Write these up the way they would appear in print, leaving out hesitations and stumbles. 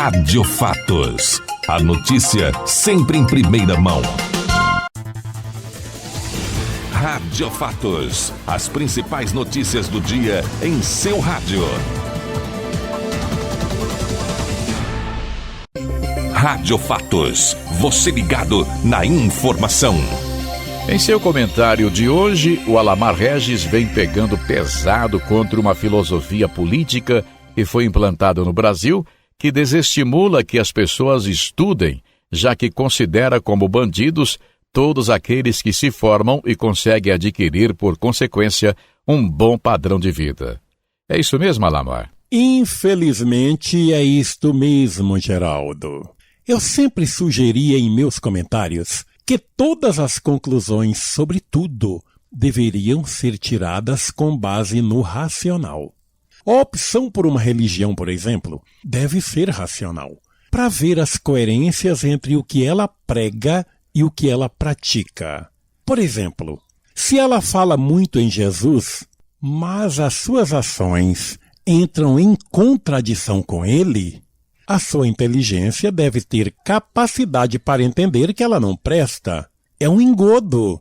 Rádio Fatos. A notícia sempre em primeira mão. Rádio Fatos. As principais notícias do dia em seu rádio. Rádio Fatos. Você ligado na informação. Em seu comentário de hoje, o Alamar Regis vem pegando pesado contra uma filosofia política que foi implantada no Brasil, que desestimula que as pessoas estudem, já que considera como bandidos todos aqueles que se formam e conseguem adquirir, por consequência, um bom padrão de vida. É isso mesmo, Alamar? Infelizmente, é isto mesmo, Geraldo. Eu sempre sugeria em meus comentários que todas as conclusões sobre tudo deveriam ser tiradas com base no racional. A opção por uma religião, por exemplo, deve ser racional, para ver as coerências entre o que ela prega e o que ela pratica. Por exemplo, se ela fala muito em Jesus, mas as suas ações entram em contradição com ele, a sua inteligência deve ter capacidade para entender que ela não presta. É um engodo.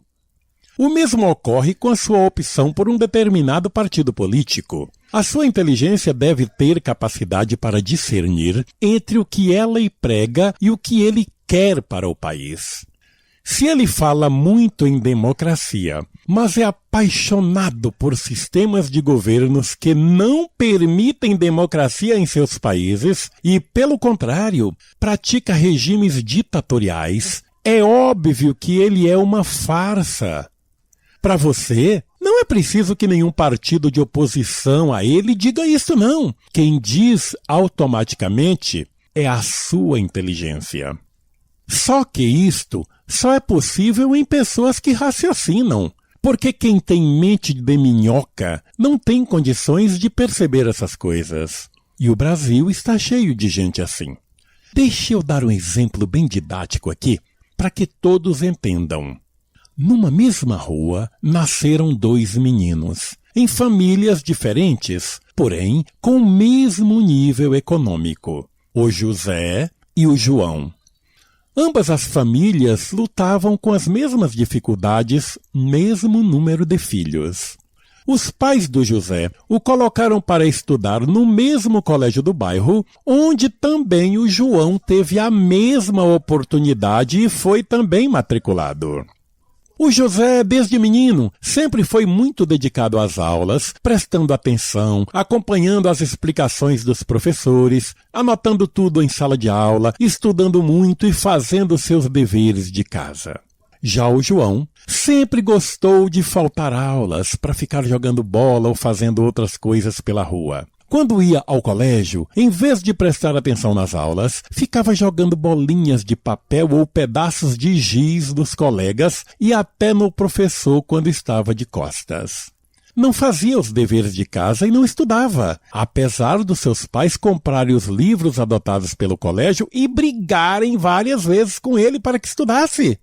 O mesmo ocorre com a sua opção por um determinado partido político. A sua inteligência deve ter capacidade para discernir entre o que ela prega e o que ele quer para o país. Se ele fala muito em democracia, mas é apaixonado por sistemas de governos que não permitem democracia em seus países e, pelo contrário, pratica regimes ditatoriais, é óbvio que ele é uma farsa. Para você, não é preciso que nenhum partido de oposição a ele diga isso, não. Quem diz automaticamente é a sua inteligência. Só que isto só é possível em pessoas que raciocinam, porque quem tem mente de minhoca não tem condições de perceber essas coisas. E o Brasil está cheio de gente assim. Deixe eu dar um exemplo bem didático aqui, para que todos entendam. Numa mesma rua, nasceram dois meninos, em famílias diferentes, porém com o mesmo nível econômico, o José e o João. Ambas as famílias lutavam com as mesmas dificuldades, mesmo número de filhos. Os pais do José o colocaram para estudar no mesmo colégio do bairro, onde também o João teve a mesma oportunidade e foi também matriculado. O José, desde menino, sempre foi muito dedicado às aulas, prestando atenção, acompanhando as explicações dos professores, anotando tudo em sala de aula, estudando muito e fazendo seus deveres de casa. Já o João sempre gostou de faltar aulas para ficar jogando bola ou fazendo outras coisas pela rua. Quando ia ao colégio, em vez de prestar atenção nas aulas, ficava jogando bolinhas de papel ou pedaços de giz dos colegas e até no professor quando estava de costas. Não fazia os deveres de casa e não estudava, apesar dos seus pais comprarem os livros adotados pelo colégio e brigarem várias vezes com ele para que estudasse.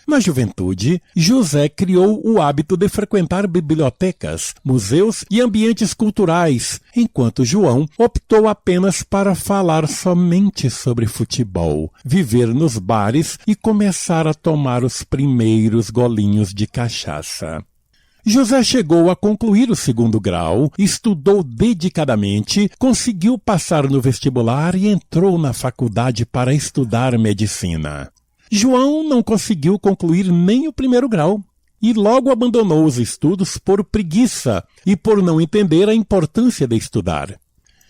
Na juventude, José criou o hábito de frequentar bibliotecas, museus e ambientes culturais, enquanto João optou apenas para falar somente sobre futebol, viver nos bares e começar a tomar os primeiros golinhos de cachaça. José chegou a concluir o 2º grau, estudou dedicadamente, conseguiu passar no vestibular e entrou na faculdade para estudar medicina. João não conseguiu concluir nem o 1º grau e logo abandonou os estudos por preguiça e por não entender a importância de estudar.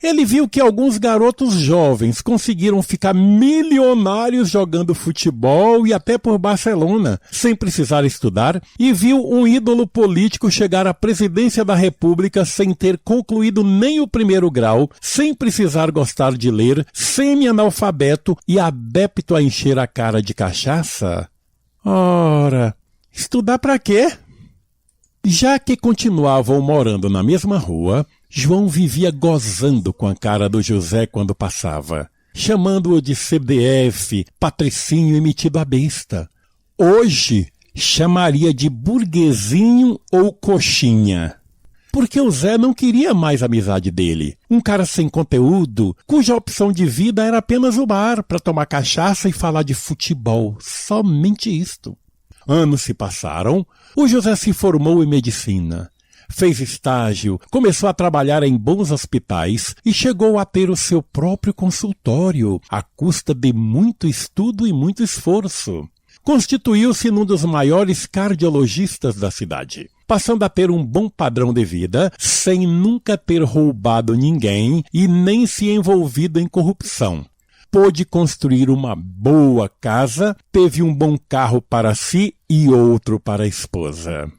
Ele viu que alguns garotos jovens conseguiram ficar milionários jogando futebol e até por Barcelona, sem precisar estudar, e viu um ídolo político chegar à presidência da República sem ter concluído nem o 1º grau, sem precisar gostar de ler, semi-analfabeto e adepto a encher a cara de cachaça. Ora, estudar para quê? Já que continuavam morando na mesma rua, João vivia gozando com a cara do José quando passava, chamando-o de CDF, patricinho e metido a besta. Hoje, chamaria de burguesinho ou coxinha. porque o Zé não queria mais a amizade dele. Um cara sem conteúdo, cuja opção de vida era apenas o bar para tomar cachaça e falar de futebol. Somente isto. Anos se passaram, o José se formou em medicina. Fez estágio, começou a trabalhar em bons hospitais e chegou a ter o seu próprio consultório, à custa de muito estudo e muito esforço. Constituiu-se num dos maiores cardiologistas da cidade, passando a ter um bom padrão de vida, sem nunca ter roubado ninguém e nem se envolvido em corrupção. Pôde construir uma boa casa, teve um bom carro para si e outro para a esposa.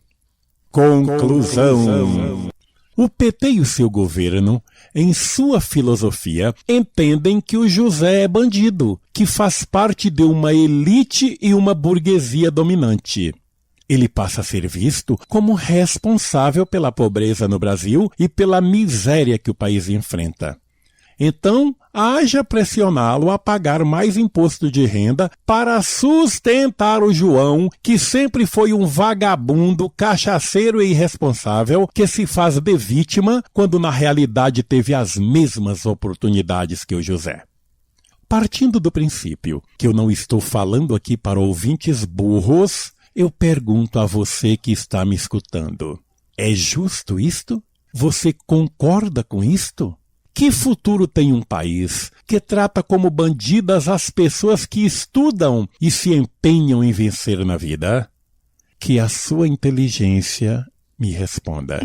Conclusão. O PT e o seu governo, em sua filosofia, entendem que o José é bandido, que faz parte de uma elite e uma burguesia dominante. Ele passa a ser visto como responsável pela pobreza no Brasil e pela miséria que o país enfrenta. Então, haja pressioná-lo a pagar mais imposto de renda para sustentar o João, que sempre foi um vagabundo, cachaceiro e irresponsável, que se faz de vítima quando na realidade teve as mesmas oportunidades que o José. Partindo do princípio que eu não estou falando aqui para ouvintes burros, eu pergunto a você que está me escutando: é justo isto? Você concorda com isto? Que futuro tem um país que trata como bandidas as pessoas que estudam e se empenham em vencer na vida? Que a sua inteligência me responda.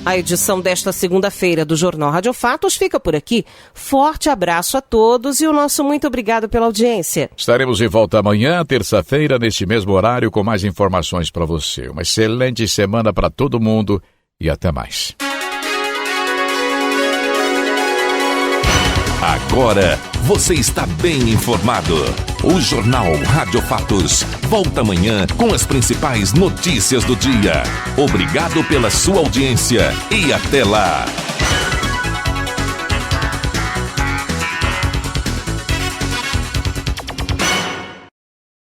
A edição desta segunda-feira do Jornal Rádio Fatos fica por aqui. Forte abraço a todos e o nosso muito obrigado pela audiência. Estaremos de volta amanhã, terça-feira, neste mesmo horário, com mais informações para você. Uma excelente semana para todo mundo. E até mais. Agora você está bem informado. O Jornal Rádio Fatos volta amanhã com as principais notícias do dia. Obrigado pela sua audiência e até lá.